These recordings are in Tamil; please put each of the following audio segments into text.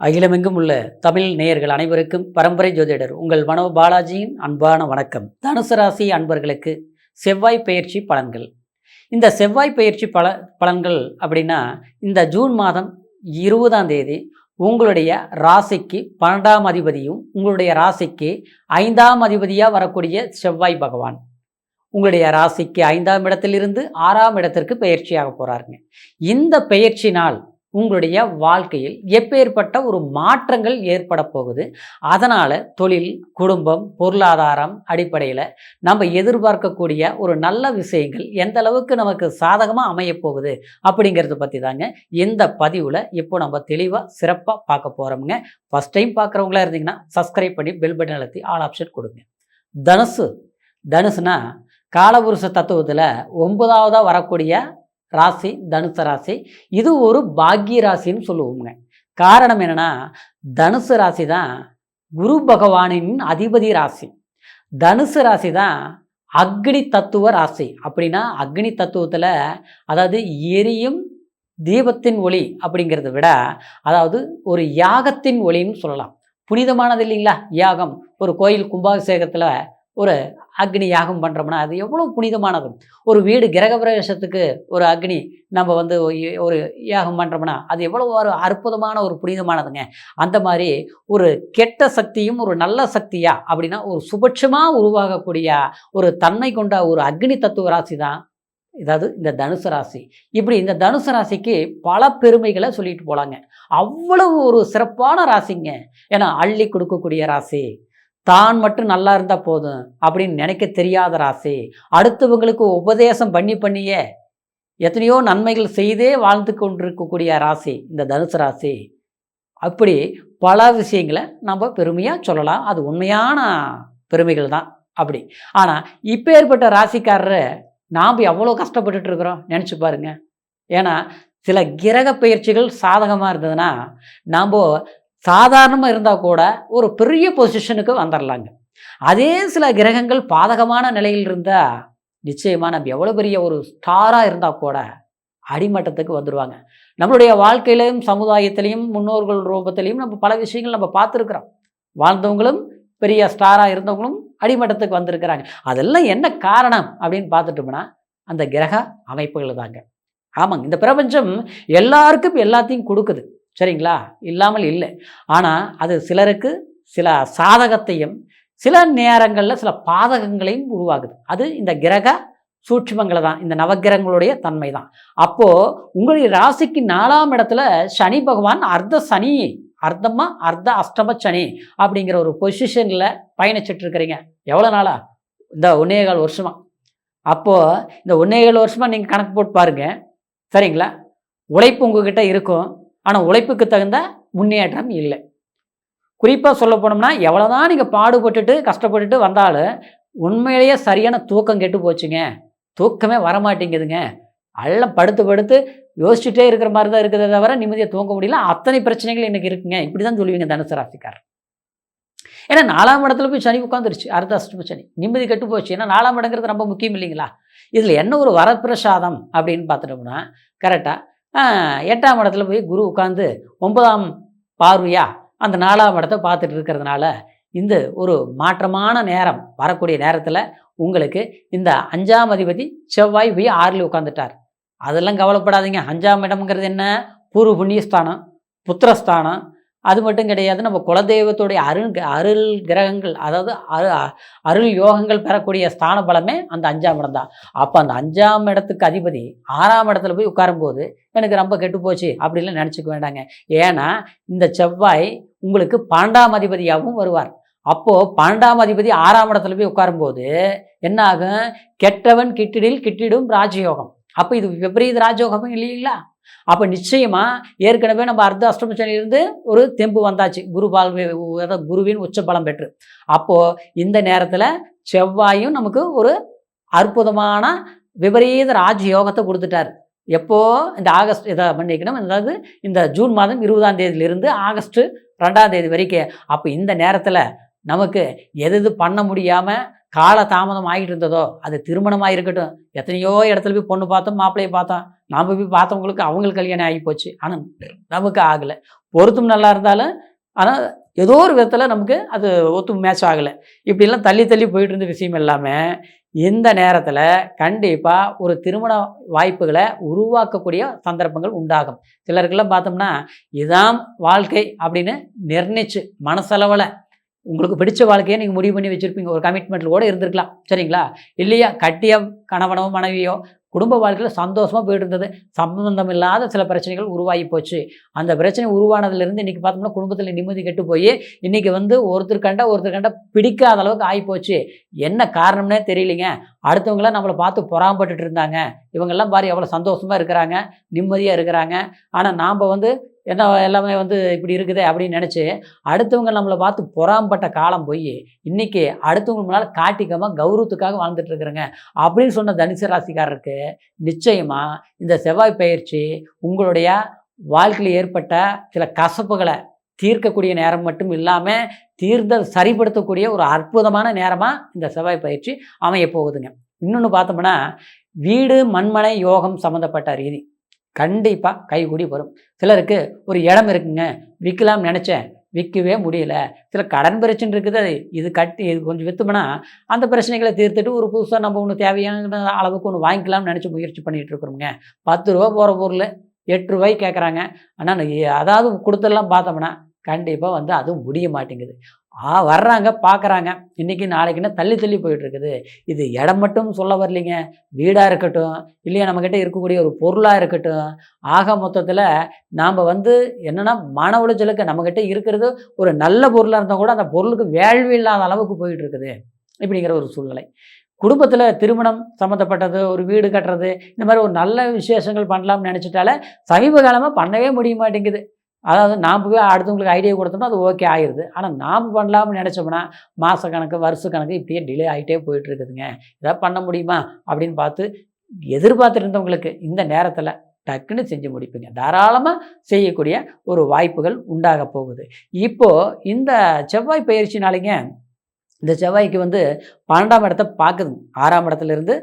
அகிலமெங்கும் உள்ள தமிழ் நேயர்கள் அனைவருக்கும் பரம்பரை ஜோதிடர் உங்கள் மனோ பாலாஜியின் அன்பான வணக்கம். தனுசு ராசி அன்பர்களுக்கு செவ்வாய் பயிற்சி பலன்கள். இந்த செவ்வாய் பயிற்சி பலன்கள் அப்படின்னா, இந்த ஜூன் மாதம் 20ஆம் தேதி உங்களுடைய ராசிக்கு 12ஆம் அதிபதியும் உங்களுடைய ராசிக்கு 5ஆம் அதிபதியாக வரக்கூடிய செவ்வாய் பகவான் உங்களுடைய ராசிக்கு 5ஆம் இடத்திலிருந்து 6ஆம் இடத்திற்கு பயிற்சியாக போகிறாருங்க. இந்த பயிற்சினால் உங்களுடைய வாழ்க்கையில் எப்பேற்பட்ட ஒரு மாற்றங்கள் ஏற்பட போகுது. அதனால் தொழில், குடும்பம், பொருளாதாரம் அடிப்படையில் நம்ம எதிர்பார்க்கக்கூடிய ஒரு நல்ல விஷயங்கள் எந்த அளவுக்கு நமக்கு சாதகமாக அமையப்போகுது அப்படிங்கிறத பற்றி தாங்க இந்த பதிவில் இப்போ நம்ம தெளிவாக சிறப்பாக பார்க்க போகிறோமுங்க. ஃபஸ்ட் டைம் பார்க்குறவங்களா இருந்தீங்கன்னா சப்ஸ்கிரைப் பண்ணி பெல் பட்டன் அழுத்தி ஆல் ஆப்ஷன் கொடுங்க. தனுசுனா காலபுருஷ தத்துவத்தில் 9ஆவதாக வரக்கூடிய ராசி தனுசு ராசி. இது ஒரு பாக்கிய ராசின்னு சொல்லுவோங்க. காரணம் என்னென்னா, தனுசு ராசி தான் குரு பகவானின் அதிபதி ராசி. தனுசு ராசி தான் அக்னி தத்துவ ராசி. அப்படின்னா அக்னி தத்துவத்தில் அதாவது எரியும் தீபத்தின் ஒளி அப்படிங்கிறத விட அதாவது ஒரு யாகத்தின் ஒளின்னு சொல்லலாம். புனிதமானது இல்லைங்களா யாகம்? ஒரு கோயில் கும்பாபிஷேகத்தில் ஒரு அக்னி யாகம் பண்ணுறோம்னா அது எவ்வளோ புனிதமானது. ஒரு வீடு கிரக பிரவேசத்துக்கு ஒரு அக்னி நம்ம ஒரு யாகம் பண்ணுறோம்னா அது எவ்வளோ ஒரு அற்புதமான ஒரு புனிதமானதுங்க. அந்த மாதிரி ஒரு கெட்ட சக்தியும் ஒரு நல்ல சக்தியா அப்படின்னா ஒரு சுபட்சமாக உருவாகக்கூடிய ஒரு தன்மை கொண்ட ஒரு அக்னி தத்துவ ராசி தான் இதாவது இந்த தனுசு ராசி. இப்படி இந்த தனுசு ராசிக்கு பல பெருமைகளை சொல்லிட்டு போகலாங்க. அவ்வளவு ஒரு சிறப்பான ராசிங்க. ஏன்னா அள்ளி கொடுக்கக்கூடிய ராசி, தான் மட்டும் நல்லா இருந்தால் போதும் அப்படின்னு நினைக்க தெரியாத ராசி, அடுத்தவங்களுக்கு உபதேசம் பண்ணியே எத்தனையோ நன்மைகள் செய்தே வாழ்ந்து கொண்டிருக்கக்கூடிய ராசி இந்த தனுசு ராசி. அப்படி பல விஷயங்களை நம்ம பெருமையாக சொல்லலாம். அது உண்மையான பெருமைகள் தான் அப்படி. ஆனால் இப்போ ஏற்பட்ட ராசிக்காரரை நாம் எவ்வளோ கஷ்டப்பட்டுட்டு இருக்கிறோம் நினச்சி பாருங்க. ஏன்னா சில கிரக பயிற்சிகள் சாதகமாக இருந்ததுன்னா நாம் சாதாரணமாக இருந்தால் கூட ஒரு பெரிய பொசிஷனுக்கு வந்துடலாங்க. அதே சில கிரகங்கள் பாதகமான நிலையில் இருந்தால் நிச்சயமாக நம்ம எவ்வளோ பெரிய ஒரு ஸ்டாராக இருந்தால் கூட அடிமட்டத்துக்கு வந்துடுவாங்க. நம்மளுடைய வாழ்க்கையிலையும் சமுதாயத்திலையும் முன்னோர்கள் ரூபத்திலையும் நம்ம பல விஷயங்கள் நம்ம பார்த்துருக்குறோம். வாழ்ந்தவங்களும் பெரிய ஸ்டாராக இருந்தவங்களும் அடிமட்டத்துக்கு வந்திருக்கிறாங்க. அதெல்லாம் என்ன காரணம் அப்படின்னு பார்த்துட்டோம்னா அந்த கிரக அமைப்புகள் தாங்க. ஆமாங்க, இந்த பிரபஞ்சம் எல்லாருக்கும் எல்லாத்தையும் கொடுக்குது, சரிங்களா? இல்லாமல் இல்லை. ஆனால் அது சிலருக்கு சில சாதகத்தையும் சில நேரங்களில் சில பாதகங்களையும் உருவாகுது. அது இந்த கிரக சூட்சுமங்களை தான், இந்த நவகிரகங்களுடைய தன்மை தான். அப்போது உங்களுடைய ராசிக்கு 4ஆம் இடத்துல சனி பகவான் அர்த்த அஷ்டம சனி அப்படிங்கிற ஒரு பொசிஷனில் பயணிச்சுட்டு இருக்கிறீங்க. எவ்வளோ நாளா? இந்த 1.25 வருஷமாக. அப்போது இந்த 1.25 வருஷமாக நீங்கள் கணக்கு போட்டு பாருங்கள், சரிங்களா? உழைப்பு உங்ககிட்ட இருக்கும், ஆனால் உழைப்புக்கு தகுந்த முன்னேற்றம் இல்லை. குறிப்பாக சொல்ல போனோம்னா எவ்வளோதான் நீங்கள் பாடுபட்டுட்டு கஷ்டப்பட்டுட்டு வந்தாலும் உண்மையிலேயே சரியான தூக்கம் கெட்டு போச்சுங்க. தூக்கமே வரமாட்டேங்குதுங்க. எல்லாம் படுத்து யோசிச்சுட்டே இருக்கிற மாதிரி தான் இருக்கிறத தவிர நிம்மதியாக தூங்க முடியல. அத்தனை பிரச்சனைகள் எனக்கு இருக்குங்க. இப்படி தான் சொல்லுவீங்க தனுசு ராசிக்காரர். ஏன்னா 4ஆம் இடத்துல போய் சனி உட்காந்துருச்சு, அர்த்த அஷ்டம சனி. நிம்மதி கெட்டு போச்சு. ஏன்னா 4ஆம் இடங்கிறது ரொம்ப முக்கியம் இல்லைங்களா? இதில் என்ன ஒரு வரப்பிரசாதம் அப்படின்னு பார்த்துட்டோம்னா கரெக்டாக 8ஆம் இடத்துல போய் குரு உட்காந்து 9ஆம் பார்வையா அந்த 4ஆம் இடத்தை பார்த்துட்டு இருக்கிறதுனால இந்த ஒரு மாற்றமான நேரம் வரக்கூடிய நேரத்தில் உங்களுக்கு இந்த 5ஆம் அதிபதி செவ்வாய் போய் 6ல் உட்காந்துட்டார். அதெல்லாம் கவலைப்படாதீங்க. 5ஆம் இடம்ங்கிறது என்ன? பூர்வ புண்ணியஸ்தானம், புத்திரஸ்தானம். அது மட்டும் கிடையாது, நம்ம குலதெய்வத்துடைய அருள் கிரகங்கள், அதாவது அருள் யோகங்கள் பெறக்கூடிய ஸ்தான பலமே அந்த 5ஆம் இடம் தான். அப்போ அந்த 5ஆம் இடத்துக்கு அதிபதி 6ஆம் இடத்துல போய் உட்காரும்போது எனக்கு ரொம்ப கெட்டு போச்சு அப்படின்லாம் நினச்சிக்க வேண்டாங்க. ஏன்னா இந்த செவ்வாய் உங்களுக்கு 12ஆம் அதிபதியாகவும் வருவார். அப்போது 12ஆம் அதிபதி 6ஆம் இடத்துல போய் உட்காரும்போது என்ன ஆகும்? கெட்டவன் கிட்டிடும் ராஜயோகம். அப்போ இது விபரீத ராஜயோகமும் இல்லைங்களா? அப்போ நிச்சயமாக ஏற்கனவே நம்ம அர்த்த அஷ்டமச்சனிலிருந்து ஒரு தெம்பு வந்தாச்சு, குருவின் உச்ச பலம் பெற்று. அப்போது இந்த நேரத்தில் செவ்வாயும் நமக்கு ஒரு அற்புதமான விபரீத ராஜயோகத்தை கொடுத்துட்டார். எப்போது? இந்த ஆகஸ்ட் இதை பண்ணிக்கணும், அதாவது இந்த ஜூன் மாதம் 20ஆம் தேதியிலிருந்து ஆகஸ்ட் 2ஆம் தேதி வரைக்கும். அப்போ இந்த நேரத்தில் நமக்கு எது பண்ண முடியாமல் கால தாமதம் ஆகிட்டு இருந்ததோ, அது திருமணமாக இருக்கட்டும், எத்தனையோ இடத்துல போய் பொண்ணு பார்த்தோம், மாப்பிள்ளையை பார்த்தோம், நாம் போய் பார்த்தவங்களுக்கு அவங்களுக்கு கல்யாணம் ஆகி போச்சு. ஆனால் நமக்கு ஆகலை. பொருத்தம் நல்லா இருந்தாலும் ஆனால் ஏதோ ஒரு விதத்தில் நமக்கு அது ஒத்து மேட்ச் ஆகலை. இப்படிலாம் தள்ளி தள்ளி போயிட்டு இருந்த விஷயம் இல்லாமல் இந்த நேரத்தில் கண்டிப்பாக ஒரு திருமண வாய்ப்புகளை உருவாக்கக்கூடிய சந்தர்ப்பங்கள் உண்டாகும். சிலருக்கெல்லாம் பார்த்தோம்னா இதுதான் வாழ்க்கை அப்படின்னு நிர்ணயிச்சு மனசளவில் உங்களுக்கு பிடிச்ச வாழ்க்கையை நீங்கள் முடிவு பண்ணி வச்சுருப்பீங்க. ஒரு கமிட்மெண்ட்டில் கூட இருந்திருக்கலாம். சரிங்களா? இல்லையா கட்டிய கணவனோ மனைவியோ குடும்ப வாழ்க்கையில் சந்தோஷமாக போயிட்டு இருந்தது. சம்பந்தம் இல்லாத சில பிரச்சனைகள் உருவாகி போச்சு. அந்த பிரச்சனை உருவானதுலேருந்து இன்றைக்கி பார்த்தோம்னா குடும்பத்தில் நிம்மதி கெட்டு போய் இன்றைக்கி வந்து ஒருத்தர் கண்ட பிடிக்காத அளவுக்கு ஆகிப்போச்சு. என்ன காரணம்னே தெரியலிங்க. அடுத்தவங்களாம் நம்மளை பார்த்து பொறாமப்பட்டுட்டு இருந்தாங்க. இவங்கெல்லாம் பாரு எவ்வளோ சந்தோஷமாக இருக்கிறாங்க, நிம்மதியாக இருக்கிறாங்க. ஆனால் நாம் வந்து என்ன எல்லாமே வந்து இப்படி இருக்குதே அப்படின்னு நினச்சி அடுத்தவங்க நம்மளை பார்த்து பொறாமப்பட்ட காலம் போய் இன்றைக்கி அடுத்தவங்க முன்னால் காட்டிக்காமல் கௌரவத்துக்காக வாழ்ந்துட்டு இருக்கிறேங்க அப்படின்னு சொன்ன தனுசு ராசிக்காரருக்கு நிச்சயமாக இந்த செவ்வாய் பயிற்சி உங்களுடைய வாழ்க்கையில் ஏற்பட்ட சில கசப்புகளை தீர்க்கக்கூடிய நேரம் மட்டும் இல்லாமல் தீர்ந்த சரிப்படுத்தக்கூடிய ஒரு அற்புதமான நேரமாக இந்த செவ்வாய் பயிற்சி அமைய போகுதுங்க. இன்னொன்று பார்த்தோம்னா வீடு மண்மனை யோகம் சம்மந்தப்பட்ட ரீதி கண்டிப்பாக கைகூடி வரும். சிலருக்கு ஒரு இடம் இருக்குங்க, விற்கலாம்னு நினச்சேன், விற்கவே முடியல. சில கடன் பிரச்சனை இருக்குது, இது கட்டி இது கொஞ்சம் விற்றுமனா அந்த பிரச்சனைகளை தீர்த்துட்டு ஒரு புதுசாக நம்ம ஒன்று தேவையான அளவுக்கு ஒன்று வாங்கிக்கலாம்னு நினச்சி முயற்சி பண்ணிகிட்டு இருக்கிறோங்க. 10 ரூபா போகிற பொருள் 8 ரூபாய்க்கு கேட்குறாங்க. ஆனால் அதாவது கொடுத்துடலாம் பார்த்தோம்னா கண்டிப்பாக வந்து அதுவும் முடிய மாட்டேங்குது. வர்றாங்க பார்க்குறாங்க, இன்றைக்கி நாளைக்குன்னா தள்ளி தள்ளி போயிட்டுருக்குது. இது இடம் மட்டும் சொல்ல வரலிங்க, வீடாக இருக்கட்டும், இல்லையா நம்மக்கிட்ட இருக்கக்கூடிய ஒரு பொருளாக இருக்கட்டும், ஆக மொத்தத்தில் நாம் வந்து என்னென்னா மன உளைச்சலுக்கு நம்மக்கிட்ட இருக்கிறது ஒரு நல்ல பொருளாக இருந்தால் கூட அந்த பொருளுக்கு வேல்யூ இல்லாத அளவுக்கு போயிட்டுருக்குது. இப்படிங்கிற ஒரு சூழ்நிலை. குடும்பத்தில் திருமணம் சம்மந்தப்பட்டது, ஒரு வீடு கட்டுறது, இந்த மாதிரி ஒரு நல்ல விசேஷங்கள் பண்ணலாம்னு நினச்சிட்டாலே சமீப காலமாக பண்ணவே முடிய மாட்டேங்குது. அதாவது நாம் போய் அடுத்தவங்களுக்கு ஐடியா கொடுத்தோம்னா அது ஓகே ஆயிடுது. ஆனால் நாம் பண்ணலாம்னு நினச்சோம்னா மாதக்கணக்கு வருஷக்கணக்கு இப்படியே டிலே ஆகிட்டே போயிட்டுருக்குதுங்க. எதாவது பண்ண முடியுமா அப்படின்னு பார்த்து எதிர்பார்த்துட்டு இருந்தவங்களுக்கு இந்த நேரத்தில் டக்குன்னு செஞ்சு முடிப்பீங்க. தாராளமாக செய்யக்கூடிய ஒரு வாய்ப்புகள் உண்டாக போகுது. இப்போது இந்த செவ்வாய் பயிற்சினாலேங்க இந்த செவ்வாய்க்கு வந்து 12ஆம் இடத்த பார்க்குதுங்க. 6ஆம் இடத்துலேருந்து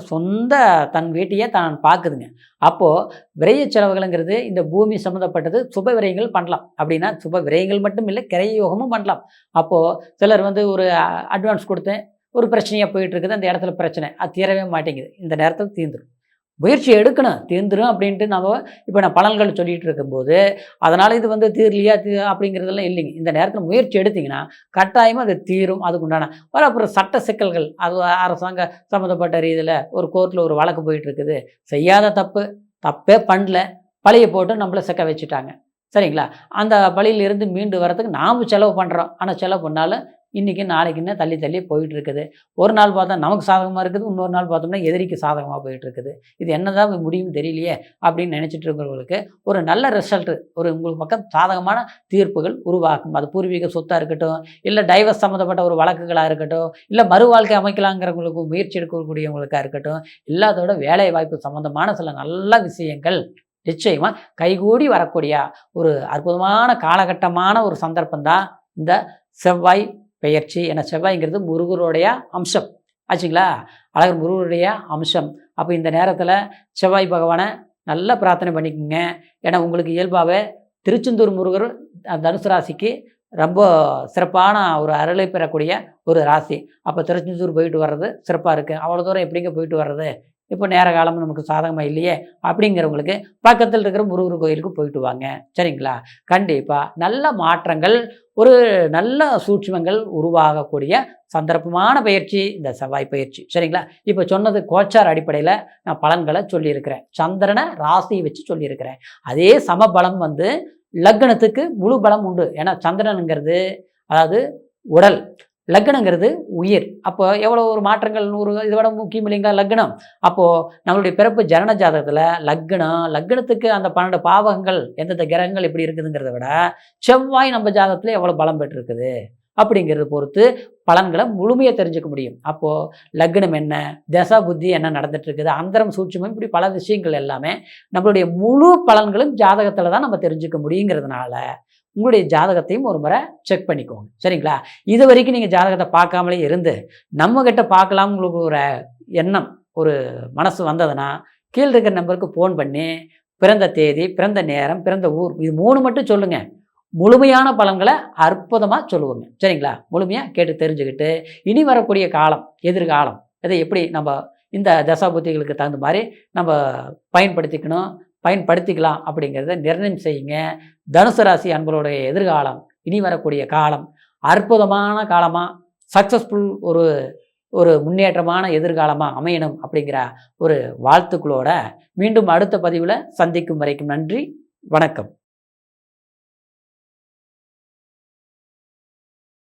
சொந்த தன் வீட்டையே தான் பார்க்குதுங்க. அப்போது விரைய செலவுகளுங்கிறது இந்த பூமி சம்மந்தப்பட்டது சுப விரயங்கள் பண்ணலாம். அப்படின்னா சுப விரயங்கள் மட்டும் இல்லை, கிரய யோகமும் பண்ணலாம். அப்போது சிலர் வந்து ஒரு அட்வான்ஸ் கொடுத்தேன், ஒரு பிரச்சனையாக போயிட்டுருக்குது, அந்த இடத்துல பிரச்சனை அது தீரவே மாட்டேங்குது. இந்த நேரத்தில் தீர்ந்துடும். முயற்சி எடுக்கணும், தீர்ந்துடும் அப்படின்ட்டு நம்ம இப்போ நான் பலன்கள் சொல்லிகிட்டு இருக்கும்போது அதனால் இது வந்து தீரலையா அப்படிங்கிறதெல்லாம் இல்லைங்க. இந்த நேரத்தில் முயற்சி எடுத்திங்கன்னா கட்டாயமாக அது தீரும். அதுக்கு உண்டான அப்புறம் சட்ட சிக்கல்கள், அது அரசாங்க சம்மந்தப்பட்ட ரீதியில் ஒரு கோர்ட்டில் ஒரு வழக்கு போயிட்டுருக்குது. செய்யாத தப்பே பண்ணல, பழியை போட்டு நம்மளை சிக்க வச்சுட்டாங்க. சரிங்களா? அந்த பழியிலிருந்து மீண்டு வரதுக்கு நாம் செலவு பண்ணுறோம். ஆனால் செலவு பண்ணாலும் இன்றைக்கி நாளைக்குன்னு தள்ளி தள்ளி போயிட்டுருக்குது. ஒரு நாள் பார்த்தா நமக்கு சாதகமாக இருக்குது, இன்னொரு நாள் பார்த்தோம்னா எதிரிக்கு சாதகமாக போயிட்டுருக்குது. இது என்ன தான் முடியும்னு தெரியலையே அப்படின்னு நினச்சிட்டு இருக்கிறவங்களுக்கு ஒரு நல்ல ரிசல்ட்டு, ஒரு உங்களுக்கு பக்கம் சாதகமான தீர்ப்புகள் உருவாக்கும். அது பூர்வீக சொத்தாக இருக்கட்டும், இல்லை டைவர்ஸ் சம்மந்தப்பட்ட ஒரு வழக்குகளாக இருக்கட்டும், இல்லை மறு வாழ்க்கை அமைக்கலாங்கிறவங்களுக்கு முயற்சி எடுக்கக்கூடியவங்களுக்காக இருக்கட்டும், எல்லாத்தோட வேலை வாய்ப்பு சம்மந்தமான சில நல்ல விஷயங்கள் நிச்சயமாக கைகூடி வரக்கூடிய ஒரு அற்புதமான காலகட்டமான ஒரு சந்தர்ப்பம் தான் இந்த செவ்வாய் பெயர்ச்சி. ஏன்னா செவ்வாய்ங்கிறது முருகருடைய அம்சம் ஆச்சுங்களா, அழகர் முருகருடைய அம்சம். அப்போ இந்த நேரத்தில் செவ்வாய் பகவானை நல்லா பிரார்த்தனை பண்ணிக்கோங்க. ஏன்னா உங்களுக்கு இயல்பாகவே திருச்செந்தூர் முருகர் தனுசு ராசிக்கு ரொம்ப சிறப்பான ஒரு அருளை பெறக்கூடிய ஒரு ராசி. அப்போ திருச்செந்தூர் போயிட்டு வர்றது சிறப்பாக இருக்குது. அவ்வளோ தூரம் எப்படிங்க போயிட்டு வர்றது, இப்போ நேர காலமும் நமக்கு சாதகமாக இல்லையே அப்படிங்கிறவங்களுக்கு பக்கத்தில் இருக்கிற முருகர் கோயிலுக்கு போயிட்டு வாங்க. சரிங்களா? கண்டிப்பாக நல்ல மாற்றங்கள், ஒரு நல்ல சூட்சுமங்கள் உருவாகக்கூடிய சந்தர்ப்பமான பயிற்சி இந்த செவ்வாய் பயிற்சி. சரிங்களா? இப்போ சொன்னது கோச்சார் அடிப்படையில் நான் பலன்களை சொல்லியிருக்கிறேன், சந்திரனை ராசியை வச்சு சொல்லியிருக்கிறேன். அதே சமபலம் வந்து லக்னத்துக்கு முழு பலம் உண்டு. ஏன்னா சந்திரனுங்கிறது அதாவது உடல், லக்னங்கிறது உயிர். அப்போ எவ்வளோ ஒரு மாற்றங்கள், ஒரு இதோட முக்கியம் இல்லைங்களா லக்னம். அப்போது நம்மளுடைய பிறப்பு ஜனன ஜாதகத்தில் லக்னத்துக்கு அந்த 12 பாவகங்கள் எந்தெந்த கிரகங்கள் எப்படி இருக்குதுங்கிறத விட செவ்வாய் நம்ம ஜாதகத்தில் எவ்வளோ பலம் பெற்றிருக்குது அப்படிங்கிறத பொறுத்து பலன்களை முழுமையாக தெரிஞ்சுக்க முடியும். அப்போது லக்னம் என்ன, தசா புத்தி என்ன நடந்துட்டுருக்குது, அந்தரம் சூட்சுமம், இப்படி பல விஷயங்கள் எல்லாமே நம்மளுடைய முழு பலன்களும் ஜாதகத்தில் தான் நம்ம தெரிஞ்சுக்க முடியுங்கிறதுனால உங்களுடைய ஜாதகத்தையும் ஒரு முறை செக் பண்ணிக்கோங்க. சரிங்களா? இது வரைக்கும் நீங்கள் ஜாதகத்தை பார்க்காமலே இருந்து நம்மக்கிட்ட பார்க்கலாம் உங்களுக்கு ஒரு எண்ணம், ஒரு மனசு வந்ததுன்னா கீழே இருக்கிற நம்பருக்கு ஃபோன் பண்ணி பிறந்த தேதி, பிறந்த நேரம், பிறந்த ஊர் இது 3 மட்டும் சொல்லுங்கள். முழுமையான பலன்களை அற்புதமாக சொல்லுவோங்க. சரிங்களா? முழுமையாக கேட்டு தெரிஞ்சுக்கிட்டு இனி வரக்கூடிய காலம், எதிர்காலம் இதை எப்படி நம்ம இந்த தசாபுத்திகளுக்கு தகுந்த மாதிரி நம்ம பயன்படுத்திக்கலாம் அப்படிங்கிறத நிர்ணயம் செய்யுங்க. தனுசு ராசி அன்பர்களுடைய எதிர்காலம், இனி வரக்கூடிய காலம் அற்புதமான காலமாக, சக்ஸஸ்ஃபுல் ஒரு ஒரு முன்னேற்றமான எதிர்காலமாக அமையணும் அப்படிங்கிற ஒரு வாழ்த்துக்களோட மீண்டும் அடுத்த பதிவில் சந்திக்கும் வரைக்கும் நன்றி, வணக்கம்.